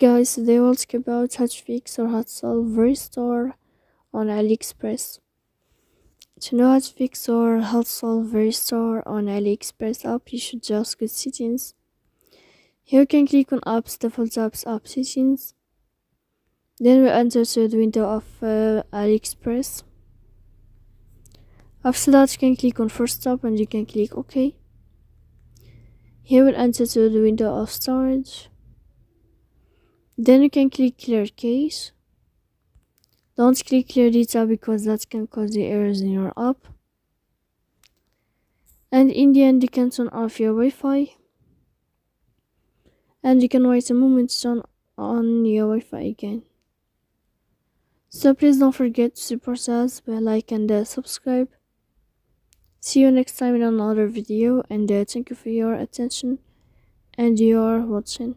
Guys, today we'll talk about how to fix or how to solve restore on AliExpress. To know how to fix or how to solve restore on AliExpress app, you should just go to settings. Here you can click on apps, default apps, app settings. Then we enter to the window of AliExpress. After that, you can click on first stop and you can click OK. Here we'll enter to the window of storage. Then you can click clear cache. Don't click clear data because that can cause the errors in your app. And in the end, you can turn off your Wi-Fi. And you can wait a moment to turn on your Wi-Fi again. So please don't forget to support us by like and subscribe. See you next time in another video, and thank you for your attention and your watching.